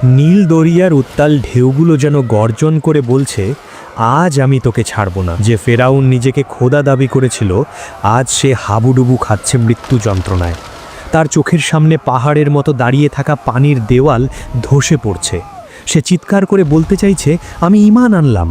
নীল দরিয়ার উত্তাল ঢেউগুলো যেন গর্জন করে বলছে, আজ আমি তোকে ছাড়ব না। যে ফেরাউন নিজেকে খোদা দাবি করেছিল, আজ সে হাবুডুবু খাচ্ছে মৃত্যু যন্ত্রণায়। তার চোখের সামনে পাহাড়ের মতো দাঁড়িয়ে থাকা পানির দেওয়াল ধসে পড়ছে। সে চিৎকার করে বলতে চাইছে, আমি ঈমান আনলাম,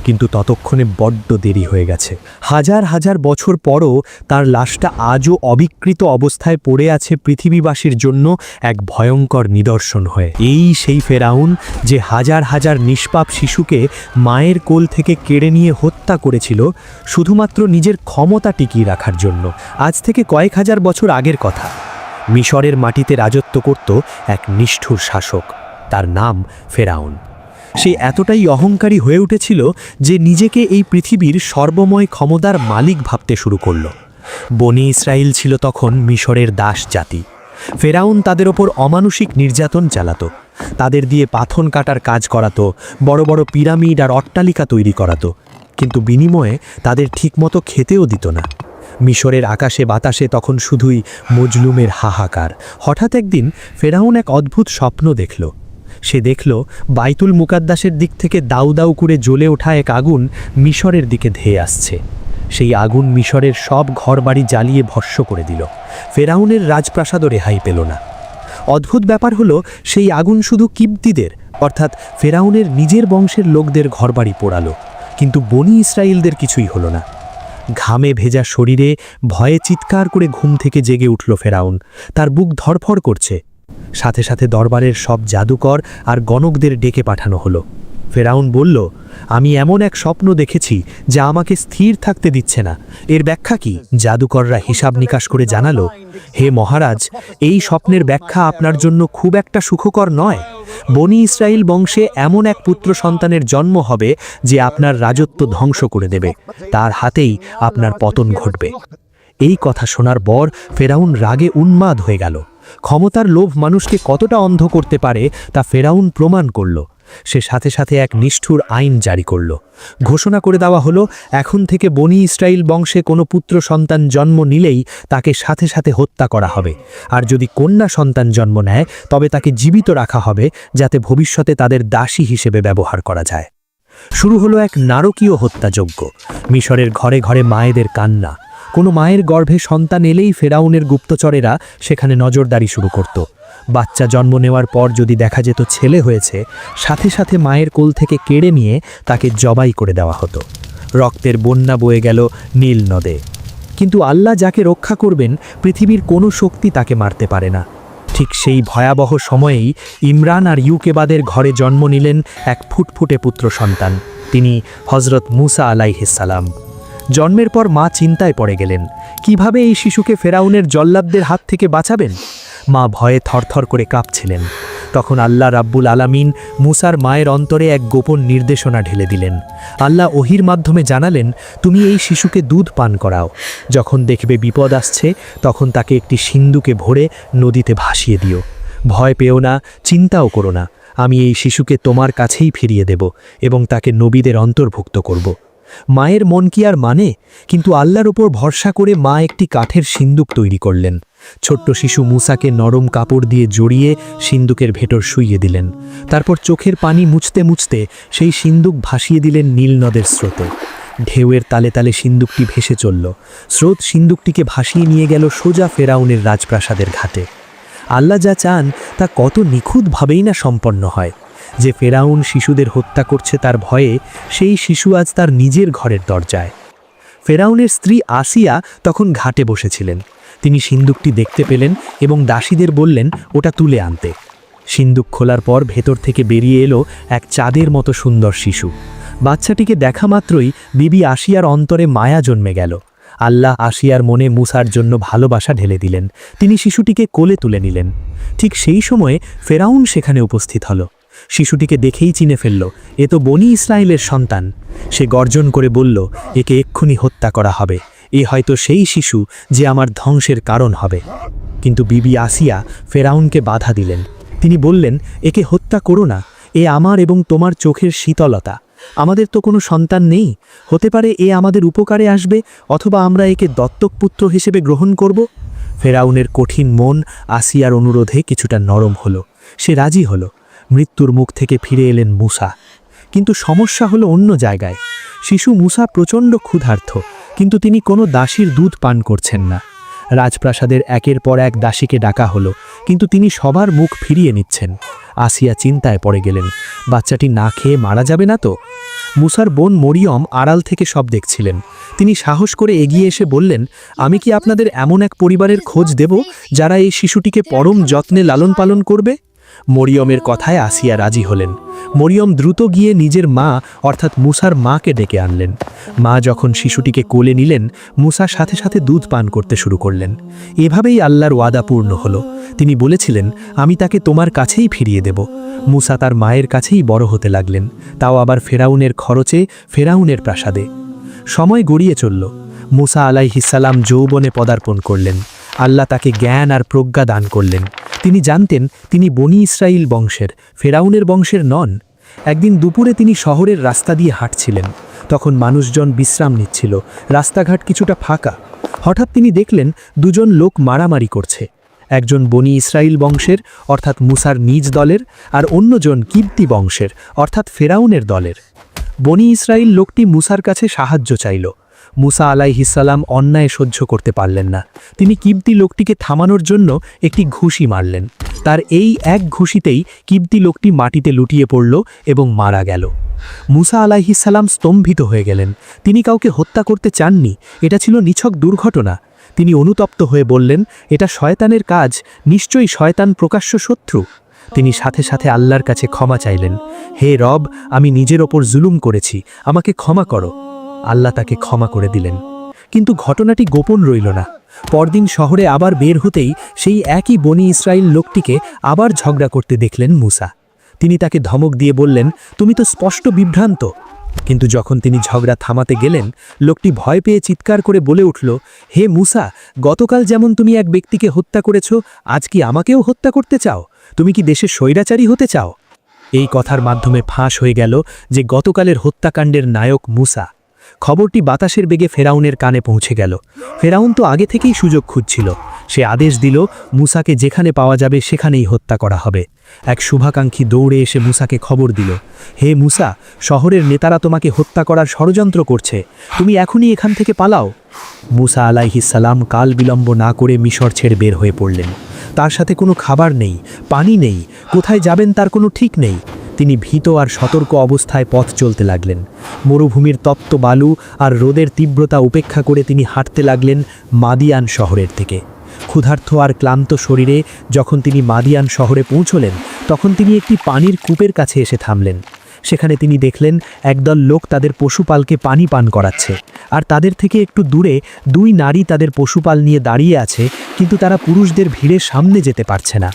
কিন্তু ততক্ষণে বড্ড দেরি হয়ে গেছে। হাজার হাজার বছর পরও তার লাশটা আজও অবিকৃত অবস্থায় পড়ে আছে পৃথিবীবাসীর জন্য এক ভয়ঙ্কর নিদর্শন হয়ে। এই সেই ফেরাউন যে হাজার হাজার নিষ্পাপ শিশুকে মায়ের কোল থেকে কেড়ে নিয়ে হত্যা করেছিল শুধুমাত্র নিজের ক্ষমতা টিকিয়ে রাখার জন্য। আজ থেকে কয়েক হাজার বছর আগের কথা। মিশরের মাটিতে রাজত্ব করত এক নিষ্ঠুর শাসক, তার নাম ফেরাউন। সে এতটাই অহংকারী হয়ে উঠেছিল যে নিজেকে এই পৃথিবীর সর্বময় ক্ষমতার মালিক ভাবতে শুরু করল। বনি ইসরাইল ছিল তখন মিশরের দাস জাতি। ফেরাউন তাদের ওপর অমানুষিক নির্যাতন চালাতো, তাদের দিয়ে পাথর কাটার কাজ করাতো, বড় বড় পিরামিড আর অট্টালিকা তৈরি করাতো, কিন্তু বিনিময়ে তাদের ঠিকমতো খেতেও দিত না। মিশরের আকাশে বাতাসে তখন শুধুই মজলুমের হাহাকার। হঠাৎ একদিন ফেরাউন এক অদ্ভুত স্বপ্ন দেখল। সে দেখল বাইতুল মুকাদ্দাসের দিক থেকে দাউ দাউ করে জ্বলে ওঠা এক আগুন মিশরের দিকে ধেয়ে আসছে। সেই আগুন মিশরের সব ঘরবাড়ি জ্বালিয়ে ভস্ম করে দিল। ফেরাউনের রাজপ্রাসাদও রেহাই পেল না। অদ্ভুত ব্যাপার হলো, সেই আগুন শুধু কিবতীদের অর্থাৎ ফেরাউনের নিজের বংশের লোকদের ঘরবাড়ি পোড়ালো, কিন্তু বনি ইসরায়েলদের কিছুই হলো না। ঘামে ভেজা শরীরে ভয়ে চিৎকার করে ঘুম থেকে জেগে উঠল ফেরাউন। তার বুক ধড়ফড় করছে। সাথে সাথে দরবারের সব জাদুকর আর গণকদের ডেকে পাঠানো হলো। ফেরাউন বলল, আমি এমন এক স্বপ্ন দেখেছি যা আমাকে স্থির থাকতে দিচ্ছে না, এর ব্যাখ্যা কি? জাদুকররা হিসাব নিকাশ করে জানালো, হে মহারাজ, এই স্বপ্নের ব্যাখ্যা আপনার জন্য খুব একটা সুখকর নয়। বনি ইসরায়েল বংশে এমন এক পুত্র সন্তানের জন্ম হবে যে আপনার রাজত্ব ধ্বংস করে দেবে, তার হাতেই আপনার পতন ঘটবে। এই কথা শোনার পর ফেরাউন রাগে উন্মাদ হয়ে গেল। ক্ষমতার লোভ মানুষকে কতটা অন্ধ করতে পারে তা ফেরাউন প্রমাণ করল। সে সাথে সাথে এক নিষ্ঠুর আইন জারি করল। ঘোষণা করে দেওয়া হলো, এখন থেকে বনি ইসরায়েল বংশে কোনো পুত্র সন্তান জন্ম নিলেই তাকে সাথে সাথে হত্যা করা হবে, আর যদি কন্যা সন্তান জন্ম নেয় তবে তাকে জীবিত রাখা হবে, যাতে ভবিষ্যতে তাদের দাসী হিসেবে ব্যবহার করা যায়। শুরু হলো এক নারকীয় হত্যাযজ্ঞ। মিশরের ঘরে ঘরে মায়েদের কান্না। কোনো মায়ের গর্ভে সন্তান এলেই ফেরাউনের গুপ্তচরেরা সেখানে নজরদারি শুরু করত। বাচ্চা জন্ম নেওয়ার পর যদি দেখা যেত ছেলে হয়েছে, সাথে সাথে মায়ের কোল থেকে কেড়ে নিয়ে তাকে জবাই করে দেওয়া হতো। রক্তের বন্যা বয়ে গেল নীল নদে। কিন্তু আল্লাহ যাকে রক্ষা করবেন, পৃথিবীর কোনো শক্তি তাকে মারতে পারে না। ঠিক সেই ভয়াবহ সময়েই ইমরান আর ইউকেবাদের ঘরে জন্ম নিলেন এক ফুটফুটে পুত্র সন্তান। তিনি হজরত মুসা আলাইহিস সালাম। জন্মের পর মা চিন্তায় পড়ে গেলেন, কিভাবে এই শিশুকে ফেরাউনের জল্লাদদের হাত থেকে বাঁচাবেন। মা ভয়ে থরথর করে কাঁপছিলেন। তখন আল্লাহ রাব্বুল আলামিন মুসার মায়ের অন্তরে এক গোপন নির্দেশনা ঢেলে দিলেন। আল্লাহ ওহির মাধ্যমে জানালেন, তুমি এই শিশুকে দুধ পান করাও। যখন দেখবে বিপদ আসছে, তখন তাকে একটি সিন্দুকে ভরে নদীতে ভাসিয়ে দিও। ভয় পেও না, চিন্তাও করো না, আমি এই শিশুকে তোমার কাছেই ফিরিয়ে দেব এবং তাকে নবীদের অন্তর্ভুক্ত করব। মায়ের মন কি আর মানে? কিন্তু আল্লাহর ওপর ভরসা করে মা একটি কাঠের সিন্দুক তৈরি করলেন। ছোট্ট শিশু মুসাকে নরম কাপড় দিয়ে জড়িয়ে সিন্দুকের ভেতর শুইয়ে দিলেন। তারপর চোখের পানি মুছতে মুছতে সেই সিন্দুক ভাসিয়ে দিলেন নীল নদের স্রোতে। ঢেউয়ের তালে তালে সিন্দুকটি ভেসে চলল। স্রোত সিন্দুকটিকে ভাসিয়ে নিয়ে গেল সোজা ফেরাউনের রাজপ্রাসাদের ঘাটে। আল্লাহ যা চান তা কত নিখুঁতভাবেই না সম্পন্ন হয়। যে ফেরাউন শিশুদের হত্যা করছে তার ভয়ে, সেই শিশু আজ তার নিজের ঘরের দরজায়। ফেরাউনের স্ত্রী আসিয়া তখন ঘাটে বসেছিলেন। তিনি সিন্দুকটি দেখতে পেলেন এবং দাসীদের বললেন ওটা তুলে আনতে। সিন্দুক খোলার পর ভেতর থেকে বেরিয়ে এলো এক চাঁদের মতো সুন্দর শিশু। বাচ্চাটিকে দেখা মাত্রই বিবি আসিয়ার অন্তরে মায়া জন্মে গেল। আল্লাহ আসিয়ার মনে মুসার জন্য ভালোবাসা ঢেলে দিলেন। তিনি শিশুটিকে কোলে তুলে নিলেন। ঠিক সেই সময়ে ফেরাউন সেখানে উপস্থিত হলো। শিশুটিকে দেখেই চিনে ফেলল, এ তো বনি ইসরায়েলের সন্তান। সে গর্জন করে বলল, একে এক্ষুনি হত্যা করা হবে। এ হয়তো সেই শিশু যে আমার ধ্বংসের কারণ হবে। কিন্তু বিবি আসিয়া ফেরাউনকে বাধা দিলেন। তিনি বললেন, একে হত্যা করো না, এ আমার এবং তোমার চোখের শীতলতা। আমাদের তো কোনো সন্তান নেই, হতে পারে এ আমাদের উপকারে আসবে, অথবা আমরা একে দত্তক পুত্র হিসেবে গ্রহণ করব। ফেরাউনের কঠিন মন আসিয়ার অনুরোধে কিছুটা নরম হলো। সে রাজি হলো। মৃত্যুর মুখ থেকে ফিরে এলেন মুসা। কিন্তু সমস্যা হলো অন্য জায়গায়। শিশু মুসা প্রচণ্ড ক্ষুধার্ত, কিন্তু তিনি কোনো দাসীর দুধ পান করছেন না। রাজপ্রাসাদের একের পর এক দাসীকে ডাকা হলো, কিন্তু তিনি সবার মুখ ফিরিয়ে নিচ্ছেন। আসিয়া চিন্তায় পড়ে গেলেন, বাচ্চাটি না খেয়ে মারা যাবে না তো? মুসার বোন মরিয়ম আড়াল থেকে সব দেখছিলেন। তিনি সাহস করে এগিয়ে এসে বললেন, আমি কি আপনাদের এমন এক পরিবারের খোঁজ দেব যারা এই শিশুটিকে পরম যত্নে লালন পালন করবে? মরিয়মের কথায় আসিয়া রাজি হলেন। মরিয়ম দ্রুত গিয়ে নিজের মা অর্থাৎ মুসার মাকে ডেকে আনলেন। মা যখন শিশুটিকে কোলে নিলেন, মুসা সাথে সাথে দুধ পান করতে শুরু করলেন। এভাবেই আল্লাহর ওয়াদা পূর্ণ হলো। তিনি বলেছিলেন, আমি তাকে তোমার কাছেই ফিরিয়ে দেব। মুসা তার মায়ের কাছেই বড় হতে লাগলেন, তাও আবার ফেরাউনের খরচে, ফেরাউনের প্রাসাদে। সময় গড়িয়ে চলল। মুসা আলাইহিসসালাম যৌবনে পদার্পণ করলেন। আল্লাহ তাকে জ্ঞান আর প্রজ্ঞা দান করলেন। তিনি জানতেন তিনি বনি ইসরাইল বংশের, ফেরাউনের বংশের নন। একদিন দুপুরে তিনি শহরের রাস্তা দিয়ে হাঁটছিলেন। তখন মানুষজন বিশ্রাম নিচ্ছিল, রাস্তাঘাট কিছুটা ফাঁকা। হঠাৎ তিনি দেখলেন দুজন লোক মারামারি করছে। একজন বনি ইসরাইল বংশের অর্থাৎ মুসার নিজ দলের, আর অন্যজন কিবতি বংশের অর্থাৎ ফেরাউনের দলের। বনি ইসরাইল লোকটি মুসার কাছে সাহায্য চাইল। মুসা আলাইহিসসালাম অন্যায় সহ্য করতে পারলেন না। তিনি কিবতি লোকটিকে থামানোর জন্য একটি ঘুষি মারলেন। তার এই এক ঘুষিতেই কিবতি লোকটি মাটিতে লুটিয়ে পড়ল এবং মারা গেল। মুসা আলাইহিসসালাম স্তম্ভিত হয়ে গেলেন। তিনি কাউকে হত্যা করতে চাননি, এটা ছিল নিছক দুর্ঘটনা। তিনি অনুতপ্ত হয়ে বললেন, এটা শয়তানের কাজ, নিশ্চয়ই শয়তান প্রকাশ্য শত্রু। তিনি সাথে সাথে আল্লাহর কাছে ক্ষমা চাইলেন, হে রব, আমি নিজের ওপর জুলুম করেছি, আমাকে ক্ষমা করো। আল্লাহ তাকে ক্ষমা করে দিলেন। কিন্তু ঘটনাটি গোপন রইল না। পরদিন শহরে আবার বের হতেই সেই একই বনি ইসরাইল লোকটিকে আবার ঝগড়া করতে দেখলেন মুসা। তিনি তাকে ধমক দিয়ে বললেন, তুমি তো স্পষ্ট বিভ্রান্ত। কিন্তু যখন তিনি ঝগড়া থামাতে গেলেন, লোকটি ভয় পেয়ে চিৎকার করে বলে উঠল, হে মুসা, গতকাল যেমন তুমি এক ব্যক্তিকে হত্যা করেছ, আজ কি আমাকেও হত্যা করতে চাও? তুমি কি দেশে স্বৈরাচারী হতে চাও? এই কথার মাধ্যমে ফাঁস হয়ে গেল যে গতকালের হত্যাকাণ্ডের নায়ক মুসা। খবরটি বাতাসের বেগে ফেরাউনের কানে পৌঁছে গেল। ফেরাউন তো আগে থেকেই সুযোগ খুঁজছিল। সে আদেশ দিল, মুসাকে যেখানে পাওয়া যাবে সেখানেই হত্যা করা হবে। এক শুভাকাঙ্ক্ষী দৌড়ে এসে মুসাকে খবর দিল, হে মুসা, শহরের নেতারা তোমাকে হত্যা করার ষড়যন্ত্র করছে, তুমি এখনই এখান থেকে পালাও। মুসা আলাইহিসসালাম কাল বিলম্ব না করে মিশর ছেড়ে বের হয়ে পড়লেন। তার সাথে কোনো খাবার নেই, পানি নেই, কোথায় যাবেন তার কোনো ঠিক নেই। তিনি ভীত আর সতর্ক অবস্থায় পথ চলতে লাগলেন। মরুভূমির তপ্ত বালু আর রোদের তীব্রতা উপেক্ষা করে তিনি হাঁটতে লাগলেন মাদিয়ান শহরের থেকে। ক্ষুধার্ত আর ক্লান্ত শরীরে যখন তিনি মাদিয়ান শহরে পৌঁছলেন, তখন তিনি একটি পানির কূপের কাছে এসে থামলেন। সেখানে তিনি দেখলেন একদল লোক তাদের পশুপালকে পানি পান করাচ্ছে, আর তাদের থেকে একটু দূরে দুই নারী তাদের পশুপাল নিয়ে দাঁড়িয়ে আছে, কিন্তু তারা পুরুষদের ভিড়ে সামনে যেতে পারছে না।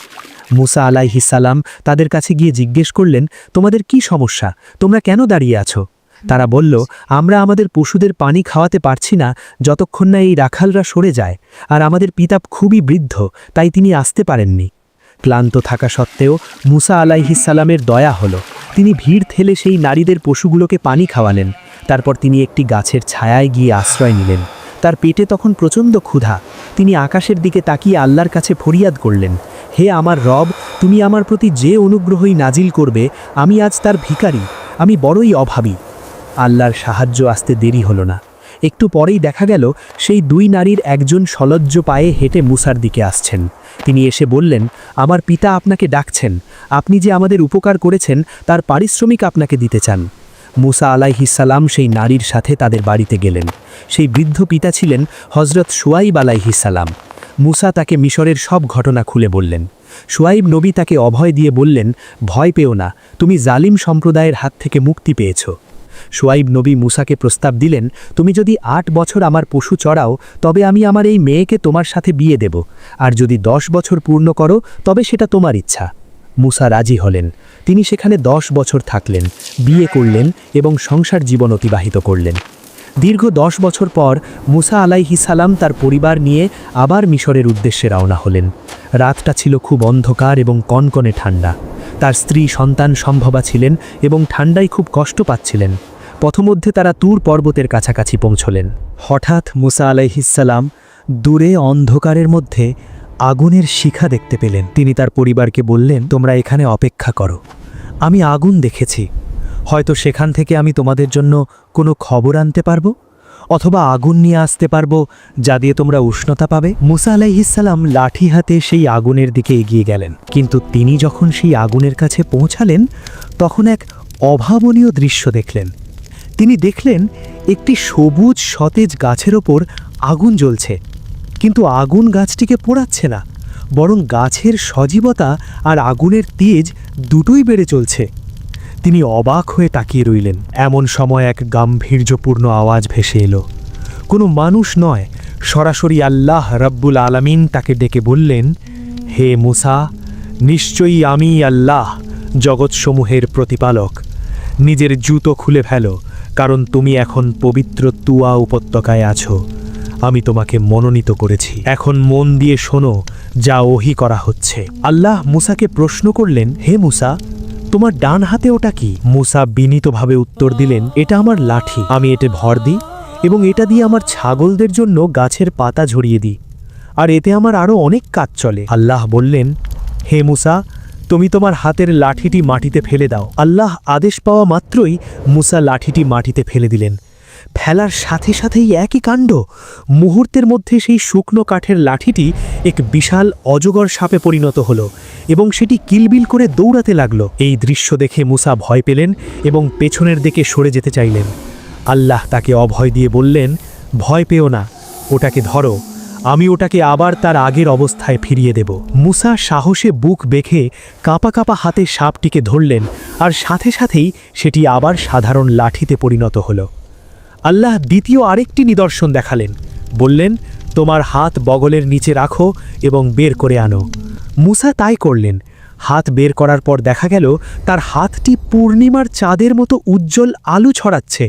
মুসা আলাইহিসসালাম তাদের কাছে গিয়ে জিজ্ঞেস করলেন, তোমাদের কি সমস্যা? তোমরা কেন দাঁড়িয়ে আছো? তারা বলল, আমরা আমাদের পশুদের পানি খাওয়াতে পারছি না যতক্ষণ না এই রাখালরা সরে যায়, আর আমাদের পিতা খুবই বৃদ্ধ, তাই তিনি আসতে পারেননি। ক্লান্ত থাকা সত্ত্বেও মুসা আলাইহিসসালামের দয়া হলো। তিনি ভিড় ঠেলে সেই নারীদের পশুগুলোকে পানি খাওয়ালেন। তারপর তিনি একটি গাছের ছায়ায় গিয়ে আশ্রয় নিলেন। তার পেটে তখন প্রচণ্ড ক্ষুধা। তিনি আকাশের দিকে তাকিয়ে আল্লাহর কাছে ফরিয়াদ করলেন, হে আমার রব, তুমি আমার প্রতি যে অনুগ্রহই নাজিল করবে, আমি আজ তার ভিখারি, আমি বড়ই অভাবী। আল্লাহর সাহায্য আসতে দেরি হলো না। একটু পরেই দেখা গেল সেই দুই নারীর একজন সলজ্জ পায়ে হেঁটে মুসার দিকে আসছেন। তিনি এসে বললেন, আমার পিতা আপনাকে ডাকছেন, আপনি যে আমাদের উপকার করেছেন তার পারিশ্রমিক আপনাকে দিতে চান। মুসা আলাইহিসসালাম সেই নারীর সাথে তাদের বাড়িতে গেলেন। সেই বৃদ্ধ পিতা ছিলেন হজরত শুয়াইব আলাইহিসসালাম। মুসা তাকে মিশরের সব ঘটনা খুলে বললেন। শুয়াইব নবী তাকে অভয় দিয়ে বললেন, ভয় পেও না, তুমি জালিম সম্প্রদায়ের হাত থেকে মুক্তি পেয়েছ। শুয়াইব নবী মুসাকে প্রস্তাব দিলেন, তুমি যদি 8 বছর আমার পশু চড়াও, তবে আমি আমার এই মেয়েকে তোমার সাথে বিয়ে দেব, আর যদি 10 বছর পূর্ণ করো তবে সেটা তোমার ইচ্ছা। মুসা রাজি হলেন। তিনি সেখানে 10 বছর থাকলেন, বিয়ে করলেন এবং সংসার জীবন অতিবাহিত করলেন। দীর্ঘ 10 বছর পর মুসা আলাইহিসসালাম তার পরিবার নিয়ে আবার মিশরের উদ্দেশ্যে রওনা হলেন। রাতটা ছিল খুব অন্ধকার এবং কনকনে ঠান্ডা। তার স্ত্রী সন্তান সম্ভবা ছিলেন এবং ঠান্ডায় খুব কষ্ট পাচ্ছিলেন। পথমধ্যে তারা তুর পর্বতের কাছাকাছি পৌঁছলেন। হঠাৎ মুসা আলাইহিসসালাম দূরে অন্ধকারের মধ্যে আগুনের শিখা দেখতে পেলেন। তিনি তার পরিবারকে বললেন, তোমরা এখানে অপেক্ষা করো, আমি আগুন দেখেছি, হয়তো সেখান থেকে আমি তোমাদের জন্য কোনো খবর আনতে পারবো, অথবা আগুন নিয়ে আসতে পারবো যা দিয়ে তোমরা উষ্ণতা পাবে। মুসা আলাইহিসসালাম লাঠি হাতে সেই আগুনের দিকে এগিয়ে গেলেন, কিন্তু তিনি যখন সেই আগুনের কাছে পৌঁছালেন তখন এক অভাবনীয় দৃশ্য দেখলেন। তিনি দেখলেন একটি সবুজ সতেজ গাছের ওপর আগুন জ্বলছে, কিন্তু আগুন গাছটিকে পোড়াচ্ছে না, বরং গাছের সজীবতা আর আগুনের তেজ দুটোই বেড়ে চলছে। তিনি অবাক হয়ে তাকিয়ে রইলেন। এমন সময় এক গাম্ভীর্যপূর্ণ আওয়াজ ভেসে এলো। কোনো মানুষ নয়, সরাসরি আল্লাহ রাব্বুল আলামিন তাকে ডেকে বললেন, হে মুসা, নিশ্চয়ই আমি আল্লাহ, জগৎসমূহের প্রতিপালক। নিজের জুতো খুলে ফেলো, কারণ তুমি এখন পবিত্র তুয়া উপত্যকায় আছো। আমি তোমাকে মনোনীত করেছি। এখন মন দিয়ে শোনো যা ওহী করা হচ্ছে। আল্লাহ মুসাকে প্রশ্ন করলেন, হে মুসা, তোমার ডান হাতে ওটা কি? মুসা বিনীতভাবে উত্তর দিলেন, এটা আমার লাঠি। আমি এতে ভর দিই এবং এটা দিয়ে আমার ছাগলদের জন্য গাছের পাতা ঝরিয়ে দিই, আর এতে আমার আরও অনেক কাজ চলে। আল্লাহ বললেন, হে মুসা, তুমি তোমার হাতের লাঠিটি মাটিতে ফেলে দাও। আল্লাহ আদেশ পাওয়া মাত্রই মুসা লাঠিটি মাটিতে ফেলে দিলেন। ফেলার সাথে সাথেই একই কাণ্ড, মুহূর্তের মধ্যে সেই শুকনো কাঠের লাঠিটি এক বিশাল অজগর সাপে পরিণত হলো এবং সেটি কিলবিল করে দৌড়াতে লাগলো। এই দৃশ্য দেখে মুসা ভয় পেলেন এবং পেছনের দিকে সরে যেতে চাইলেন। আল্লাহ তাকে অভয় দিয়ে বললেন, ভয় পেও না, ওটাকে ধরো, আমি ওটাকে আবার তার আগের অবস্থায় ফিরিয়ে দেব। মুসা সাহসে বুক বেঁধে কাঁপা কাঁপা হাতে সাপটিকে ধরলেন, আর সাথে সাথেই সেটি আবার সাধারণ লাঠিতে পরিণত হলো। আল্লাহ দ্বিতীয় আরেকটি নিদর্শন দেখালেন, বললেন, তোমার হাত বগলের নিচে রাখো এবং বের করে আনো। মুসা তাই করলেন। হাত বের করার পর দেখা গেল তার হাতটি পূর্ণিমার চাঁদের মতো উজ্জ্বল আলো ছড়াচ্ছে,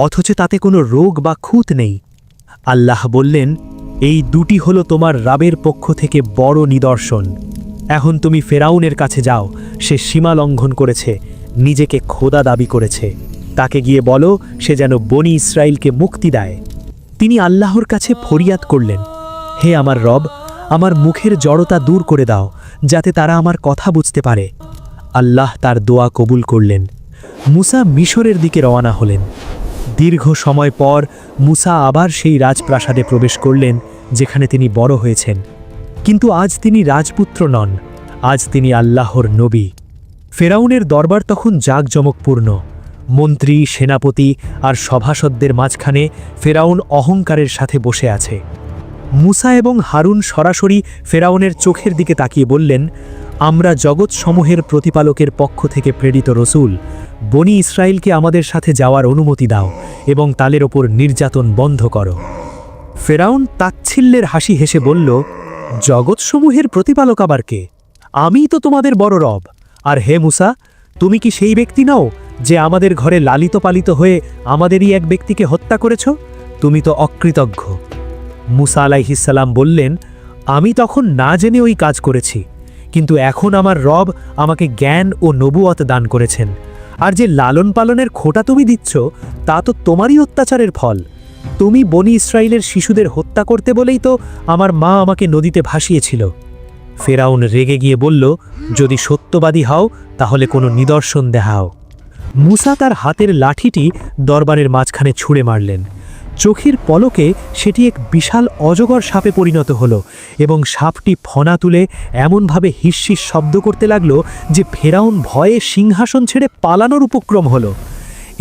অথচ তাতে কোনো রোগ বা খুঁত নেই। আল্লাহ বললেন, এই দুটি হলো তোমার রাবের পক্ষ থেকে বড় নিদর্শন। এখন তুমি ফেরাউনের কাছে যাও, সে সীমা লঙ্ঘন করেছে, নিজেকে খোদা দাবি করেছে। তাকে গিয়ে বলো সে যেন বনি ইসরাইলকে মুক্তি দেয়। তিনি আল্লাহর কাছে ফরিয়াদ করলেন, হে আমার রব, আমার মুখের জড়তা দূর করে দাও, যাতে তারা আমার কথা বুঝতে পারে। আল্লাহ তার দোয়া কবুল করলেন। মুসা মিশরের দিকে রওনা হলেন। দীর্ঘ সময় পর মুসা আবার সেই রাজপ্রাসাদে প্রবেশ করলেন যেখানে তিনি বড় হয়েছেন। কিন্তু আজ তিনি রাজপুত্র নন, আজ তিনি আল্লাহর নবী। ফেরাউনের দরবার তখন জাঁকজমকপূর্ণ। মন্ত্রী, সেনাপতি আর সভাসদদের মাঝখানে ফেরাউন অহংকারের সাথে বসে আছে। মুসা এবং হারুন সরাসরি ফেরাউনের চোখের দিকে তাকিয়ে বললেন, আমরা জগৎসমূহের প্রতিপালকের পক্ষ থেকে প্রেরিত রসুল, বনি ইসরায়েলকে আমাদের সাথে যাওয়ার অনুমতি দাও এবং তাদের ওপর নির্যাতন বন্ধ করো। ফেরাউন তাচ্ছিল্যের হাসি হেসে বলল, জগৎসমূহের প্রতিপালক আবার কে? আমিই তো তোমাদের বড় রব। আর হে মুসা, তুমি কি সেই ব্যক্তি নও যে আমাদের ঘরে লালিত পালিত হয়ে আমাদেরই এক ব্যক্তিকে হত্যা করেছ? তুমি তো অকৃতজ্ঞ। মুসা আলাইহিসসালাম বললেন, আমি তখন না জেনে ওই কাজ করেছি, কিন্তু এখন আমার রব আমাকে জ্ঞান ও নবুয়ত দান করেছেন, আর যে লালন পালনের খোঁটা তুমি দিচ্ছ তা তো তোমারই অত্যাচারের ফল। তুমি বনি ইসরায়েলের শিশুদের হত্যা করতে বলেই তো আমার মা আমাকে নদীতে ভাসিয়েছিল। ফেরাউন রেগে গিয়ে বলল, যদি সত্যবাদী হও তাহলে কোনো নিদর্শন দেখাও। মুসা তার হাতের লাঠিটি দরবারের মাঝখানে ছুঁড়ে মারলেন। চোখের পলকে সেটি এক বিশাল অজগর সাপে পরিণত হলো এবং সাপটি ফনা তুলে এমনভাবে হিসহিস শব্দ করতে লাগল যে ফেরাউন ভয়ে সিংহাসন ছেড়ে পালানোর উপক্রম হলো।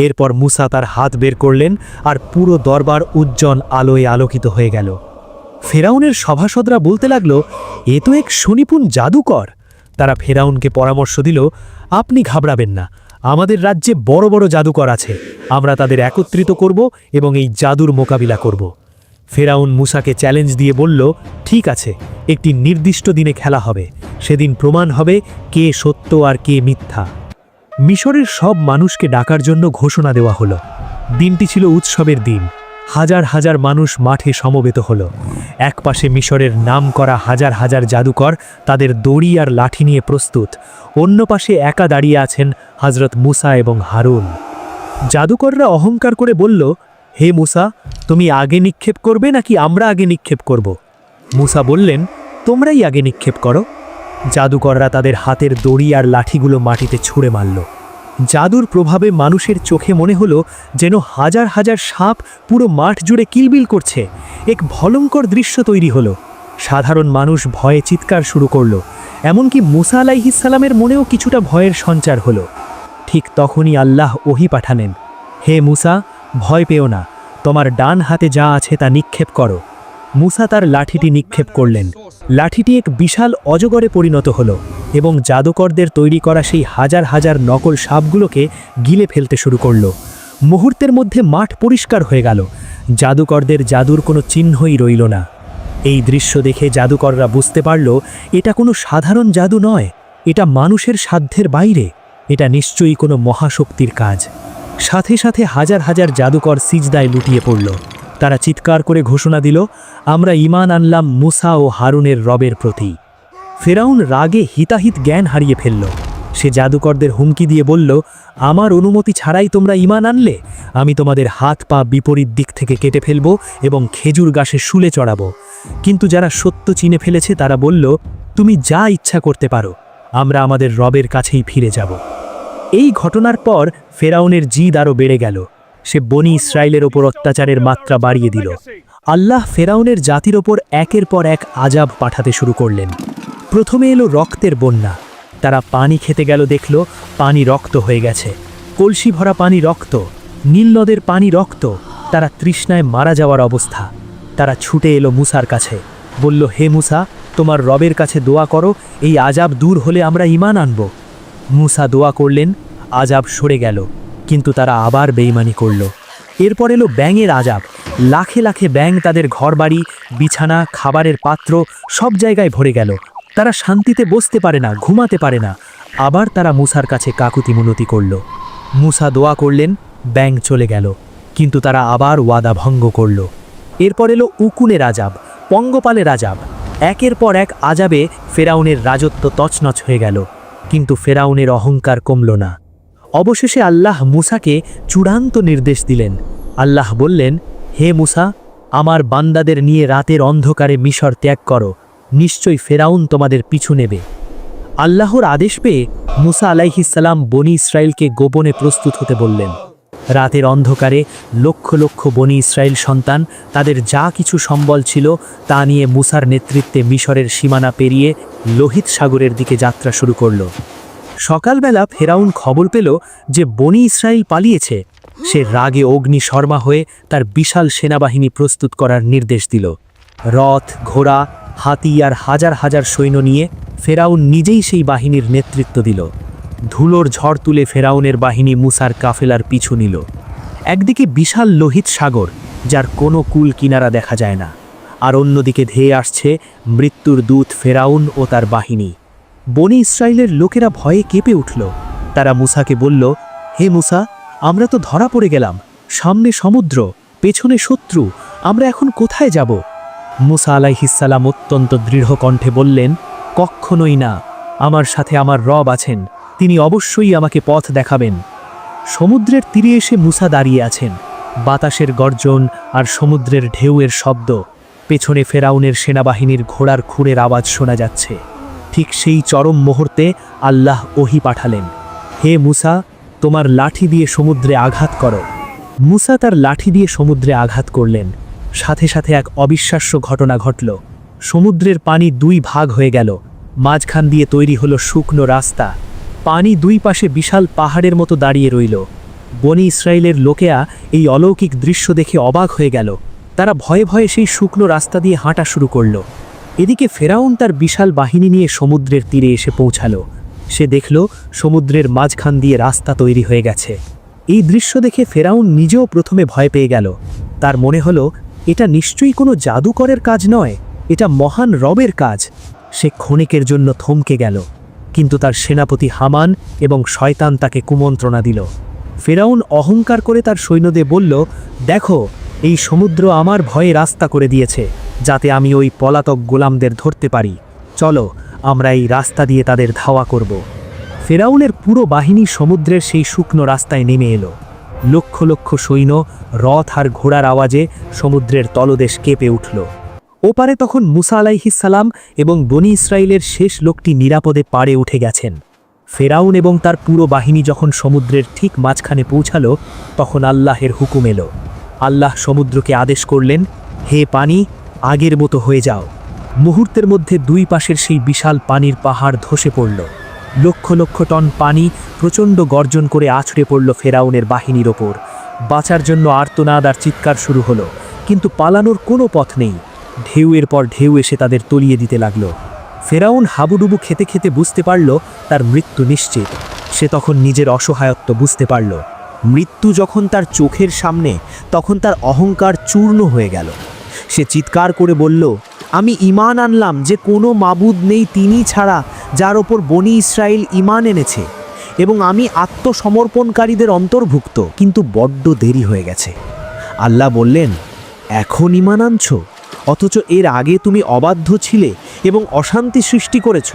এরপর মুসা তার হাত বের করলেন আর পুরো দরবার উজ্জ্বল আলোয় আলোকিত হয়ে গেল। ফেরাউনের সভাসদরা বলতে লাগল, এ তো এক সুনিপুণ জাদুকর। তারা ফেরাউনকে পরামর্শ দিল, আপনি ঘাবড়াবেন না, আমাদের রাজ্যে বড় বড় জাদুকর আছে, আমরা তাদের একত্রিত করব এবং এই জাদুর মোকাবিলা করব। ফেরাউন মুসাকে চ্যালেঞ্জ দিয়ে বলল, ঠিক আছে, একটি নির্দিষ্ট দিনে খেলা হবে, সেদিন প্রমাণ হবে কে সত্য আর কে মিথ্যা। মিশরের সব মানুষকে ডাকার জন্য ঘোষণা দেওয়া হলো। দিনটি ছিল উৎসবের দিন। হাজার হাজার মানুষ মাঠে সমবেত হলো। একপাশে মিশরের নামকরা হাজার হাজার জাদুকর তাদের দড়ি আর লাঠি নিয়ে প্রস্তুত, অন্য পাশে একা দাঁড়িয়ে আছেন হযরত মুসা এবং হারুন। জাদুকররা অহংকার করে বলল, হে মুসা, তুমি আগে নিক্ষেপ করবে নাকি আমরা আগে নিক্ষেপ করব? মুসা বললেন, তোমরাই আগে নিক্ষেপ করো। জাদুকররা তাদের হাতের দড়ি আর লাঠিগুলো মাটিতে ছুঁড়ে মারল। জাদুর প্রভাবে মানুষের চোখে মনে হলো যেন হাজার হাজার সাপ পুরো মাঠ জুড়ে কিলবিল করছে। এক ভয়ঙ্কর দৃশ্য তৈরি হলো। সাধারণ মানুষ ভয়ে চিৎকার শুরু করলো। এমনকি মুসা আলাইহিস সালামের মনেও কিছুটা ভয়ের সঞ্চার হলো। ঠিক তখনই আল্লাহ ওহী পাঠালেন, হে মুসা, ভয় পেও না, তোমার ডান হাতে যা আছে তা নিক্ষেপ করো। মুসা তার লাঠিটি নিক্ষেপ করলেন। লাঠিটি এক বিশাল অজগরে পরিণত হলো এবং জাদুকরদের তৈরি করা সেই হাজার হাজার নকল সাপগুলোকে গিলে ফেলতে শুরু করলো। মুহূর্তের মধ্যে মাঠ পরিষ্কার হয়ে গেল। জাদুকরদের জাদুর কোনো চিহ্নই রইল না। এই দৃশ্য দেখে জাদুকররা বুঝতে পারল এটা কোনো সাধারণ জাদু নয়, এটা মানুষের সাধ্যের বাইরে, এটা নিশ্চয়ই কোনো মহাশক্তির কাজ। সাথে সাথে হাজার হাজার জাদুকর সিজদায় লুটিয়ে পড়ল। তারা চিৎকার করে ঘোষণা দিল, আমরা ঈমান আনলাম মুসা ও হারুনের রবের প্রতি। ফেরাউন রাগে হিতাহিত জ্ঞান হারিয়ে ফেলল। সে জাদুকরদের হুমকি দিয়ে বলল, আমার অনুমতি ছাড়াই তোমরা ঈমান আনলে? আমি তোমাদের হাত পা বিপরীত দিক থেকে কেটে ফেলব এবং খেজুর গাছে শুলে চড়াবো। কিন্তু যারা সত্য চিনে ফেলেছে তারা বলল, তুমি যা ইচ্ছা করতে পারো, আমরা আমাদের রবের কাছেই ফিরে যাব। এই ঘটনার পর ফেরাউনের জিদ আরও বেড়ে গেল। সে বনি ইসরায়েলের ওপর অত্যাচারের মাত্রা বাড়িয়ে দিল। আল্লাহ ফেরাউনের জাতির ওপর একের পর এক আযাব পাঠাতে শুরু করলেন। প্রথমে এলো রক্তের বন্যা। তারা পানি খেতে গেল, দেখল পানি রক্ত হয়ে গেছে। কলসি ভরা পানি রক্ত, নীল নদের পানি রক্ত। তারা তৃষ্ণায় মারা যাওয়ার অবস্থা। তারা ছুটে এলো মুসার কাছে, বলল, হে মুসা, তোমার রবের কাছে দোয়া করো, এই আযাব দূর হলে আমরা ঈমান আনব। মুসা দোয়া করলেন, আযাব সরে গেল, কিন্তু তারা আবার বেঈমানি করল। এরপর এলো ব্যাঙের আযাব। লাখে লাখে ব্যাঙ তাদের ঘরবাড়ি, বিছানা, খাবারের পাত্র সব জায়গায় ভরে গেল। তারা শান্তিতে বসতে পারে না, ঘুমাতে পারে না। আবার তারা মুসার কাছে কাকুতি মিনতি করল। মুসা দোয়া করলেন, ব্যাঙ চলে গেল, কিন্তু তারা আবার ওয়াদা ভঙ্গ করল। এরপর এলো উকুনের আযাব, পঙ্গপালের আযাব। একের পর এক আযাবে ফেরাউনের রাজত্ব তছনছ হয়ে গেল, কিন্তু ফেরাউনের অহংকার কমল না। অবশেষে আল্লাহ মুসাকে চূড়ান্ত নির্দেশ দিলেন। আল্লাহ বললেন, হে মুসা, আমার বান্দাদের নিয়ে রাতের অন্ধকারে মিশর ত্যাগ করো, নিশ্চয়ই ফেরাউন তোমাদের পিছু নেবে। আল্লাহর আদেশ পেয়ে মুসা আলাইহিস সালাম বনি ইসরায়েলকে গোপনে প্রস্তুত হতে বললেন। রাতের অন্ধকারে লক্ষ লক্ষ বনি ইসরায়েল সন্তান তাদের যা কিছু সম্বল ছিল তা নিয়ে মুসার নেতৃত্বে মিশরের সীমানা পেরিয়ে লোহিত সাগরের দিকে যাত্রা শুরু করল। সকালবেলা ফেরাউন খবর পেল যে বনি ইসরায়েল পালিয়েছে। সে রাগে অগ্নি শর্মা হয়ে তার বিশাল সেনাবাহিনী প্রস্তুত করার নির্দেশ দিল। রথ, ঘোড়া, হাতি আর হাজার হাজার সৈন্য নিয়ে ফেরাউন নিজেই সেই বাহিনীর নেতৃত্ব দিল। ধুলোর ঝড় তুলে ফেরাউনের বাহিনী মুসার কাফেলার পিছু নিল। একদিকে বিশাল লোহিত সাগর, যার কোনো কুল কিনারা দেখা যায় না, আর অন্যদিকে ধেয়ে আসছে মৃত্যুর দূত ফেরাউন ও তার বাহিনী। বনি ইসরায়েলের লোকেরা ভয়ে কেঁপে উঠল। তারা মুসাকে বলল, হে মুসা, আমরা তো ধরা পড়ে গেলাম, সামনে সমুদ্র, পেছনে শত্রু, আমরা এখন কোথায় যাব? মুসা আলাইহিস সালাম অত্যন্ত দৃঢ় কণ্ঠে বললেন, কখনোই না, আমার সাথে আমার রব আছেন, তিনি অবশ্যই আমাকে পথ দেখাবেন। সমুদ্রের তীরে এসে মুসা দাঁড়িয়ে আছেন। বাতাসের গর্জন আর সমুদ্রের ঢেউয়ের শব্দ, পেছনে ফেরাউনের সেনাবাহিনীর ঘোড়ার খুঁড়ের আওয়াজ শোনা যাচ্ছে। ঠিক সেই চরম মুহূর্তে আল্লাহ ওহী পাঠালেন, হে মুসা, তোমার লাঠি দিয়ে সমুদ্রে আঘাত করো। মুসা তার লাঠি দিয়ে সমুদ্রে আঘাত করলেন। সাথে সাথে এক অবিশ্বাস্য ঘটনা ঘটল। সমুদ্রের পানি দুই ভাগ হয়ে গেল। মাঝখান দিয়ে তৈরি হলো শুকনো রাস্তা। পানি দুই পাশে বিশাল পাহাড়ের মতো দাঁড়িয়ে রইল। বনি ইসরায়েলের লোকেরা এই অলৌকিক দৃশ্য দেখে অবাক হয়ে গেল। তারা ভয়ে ভয়ে সেই শুকনো রাস্তা দিয়ে হাঁটা শুরু করল। এদিকে ফেরাউন তার বিশাল বাহিনী নিয়ে সমুদ্রের তীরে এসে পৌঁছালো। সে দেখল সমুদ্রের মাঝখান দিয়ে রাস্তা তৈরি হয়ে গেছে। এই দৃশ্য দেখে ফেরাউন নিজেও প্রথমে ভয় পেয়ে গেল। তার মনে হলো এটা নিশ্চয়ই কোনো জাদুকরের কাজ নয়, এটা মহান রবের কাজ। সে ক্ষণিকের জন্য থমকে গেল, কিন্তু তার সেনাপতি হামান এবং শয়তান তাকে কুমন্ত্রণা দিল। ফেরাউন অহংকার করে তার সৈন্যদের বলল, দেখো, এই সমুদ্র আমার ভয়ে রাস্তা করে দিয়েছে, যাতে আমি ওই পলাতক গোলামদের ধরতে পারি। চলো, আমরা এই রাস্তা দিয়ে তাদের ধাওয়া করব। ফেরাউনের পুরো বাহিনী সমুদ্রের সেই শুকনো রাস্তায় নেমে এলো। লক্ষ লক্ষ সৈন্য, রথ আর ঘোড়ার আওয়াজে সমুদ্রের তলদেশ কেঁপে উঠল। ওপারে তখন মুসা আলাইহিস সালাম এবং বনি ইসরায়েলের শেষ লোকটি নিরাপদে পাড়ে উঠে গেছেন। ফেরাউন এবং তার পুরো বাহিনী যখন সমুদ্রের ঠিক মাঝখানে পৌঁছালো, তখন আল্লাহের হুকুম এলো। আল্লাহ সমুদ্রকে আদেশ করলেন, হে পানি, আগের মতো হয়ে যাও। মুহূর্তের মধ্যে দুই পাশের সেই বিশাল পানির পাহাড় ধসে পড়ল। লক্ষ লক্ষ টন পানি প্রচণ্ড গর্জন করে আছড়ে পড়ল ফেরাউনের বাহিনীর ওপর। বাঁচার জন্য আর্তনাদ আর চিৎকার শুরু হলো, কিন্তু পালানোর কোনো পথ নেই। ঢেউয়ের পর ঢেউ এসে তাদের তলিয়ে দিতে লাগলো। ফেরাউন হাবুডুবু খেতে খেতে বুঝতে পারল তার মৃত্যু নিশ্চিত। সে তখন নিজের অসহায়ত্ব বুঝতে পারল। মৃত্যু যখন তার চোখের সামনে, তখন তার অহংকার চূর্ণ হয়ে গেল। সে চিৎকার করে বলল, আমি ঈমান আনলাম যে কোনো মাবুদ নেই তিনি ছাড়া, যার ওপর বনি ইসরায়েল ঈমান এনেছে, এবং আমি আত্মসমর্পণকারীদের অন্তর্ভুক্ত। কিন্তু বড্ড দেরি হয়ে গেছে। আল্লাহ বললেন, এখন ঈমান আনছ, অথচ এর আগে তুমি অবাধ্য ছিলে এবং অশান্তি সৃষ্টি করেছ।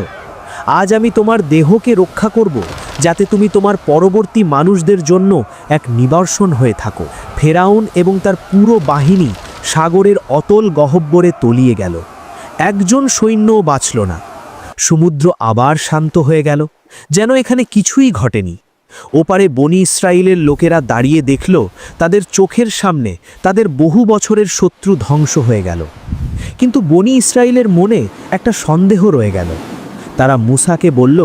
আজ আমি তোমার দেহকে রক্ষা করব, যাতে তুমি তোমার পরবর্তী মানুষদের জন্য এক নিদর্শন হয়ে থাকো। ফেরাউন এবং তার পুরো বাহিনী সাগরের অতল গহ্বরে তলিয়ে গেল। একজন সৈন্যও বাঁচল না। সমুদ্র আবার শান্ত হয়ে গেল, যেন এখানে কিছুই ঘটেনি। ওপারে বনি ইসরায়েলের লোকেরা দাঁড়িয়ে দেখল তাদের চোখের সামনে তাদের বহু বছরের শত্রু ধ্বংস হয়ে গেল। কিন্তু বনি ইসরায়েলের মনে একটা সন্দেহ রয়ে গেল। তারা মুসাকে বলল,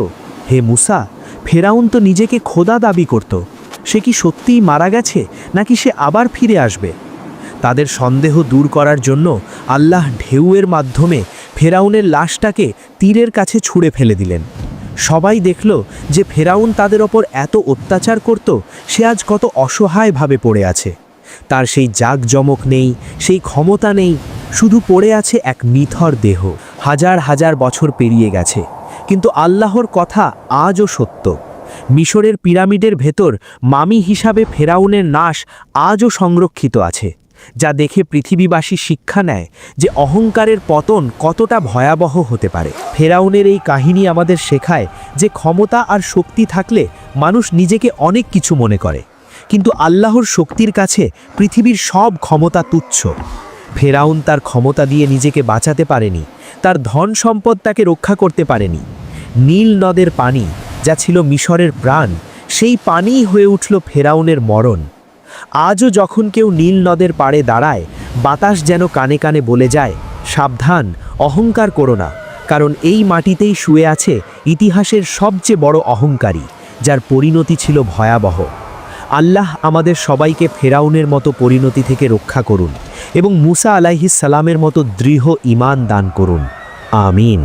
হে মুসা, ফেরাউন তো নিজেকে খোদা দাবি করত। সে কি সত্যিই মারা গেছে, নাকি সে আবার ফিরে আসবে? তাদের সন্দেহ দূর করার জন্য আল্লাহ ঢেউয়ের মাধ্যমে ফেরাউনের লাশটাকে তীরের কাছে ছুঁড়ে ফেলে দিলেন। সবাই দেখল যে ফেরাউন তাদের ওপর এত অত্যাচার করত, সে আজ কত অসহায়ভাবে পড়ে আছে। তার সেই জাঁকজমক নেই, সেই ক্ষমতা নেই, শুধু পড়ে আছে এক নিথর দেহ। হাজার হাজার বছর পেরিয়ে গেছে, কিন্তু আল্লাহর কথা আজও সত্য। মিশরের পিরামিডের ভেতর মামি হিসাবে ফেরাউনের নাশ আজও সংরক্ষিত আছে, যা দেখে পৃথিবীবাসী শিক্ষা নেয় যে অহংকারের পতন কতটা ভয়াবহ হতে পারে। ফেরাউনের এই কাহিনী আমাদের শেখায় যে ক্ষমতা আর শক্তি থাকলে মানুষ নিজেকে অনেক কিছু মনে করে, কিন্তু আল্লাহর শক্তির কাছে পৃথিবীর সব ক্ষমতা তুচ্ছ। ফেরাউন তার ক্ষমতা দিয়ে নিজেকে বাঁচাতে পারেনি, তার ধন সম্পদ তাকে রক্ষা করতে পারেনি। নীল নদের পানি, যা ছিল মিশরের প্রাণ, সেই পানিই হয়ে উঠল ফেরাউনের মরণ। আজও যখন কেউ নীল নদের পাড়ে দাঁড়ায়, বাতাস যেন কানে কানে বলে যায়, সাবধান, অহংকার করো না, কারণ এই মাটিতেই শুয়ে আছে ইতিহাসের সবচেয়ে বড় অহংকারী, যার পরিণতি ছিল ভয়াবহ। আল্লাহ আমাদের সবাইকে ফেরাউনের মতো পরিণতি থেকে রক্ষা করুন এবং মুসা আলাইহিস সালামের মতো দৃঢ় ঈমান দান করুন। আমিন।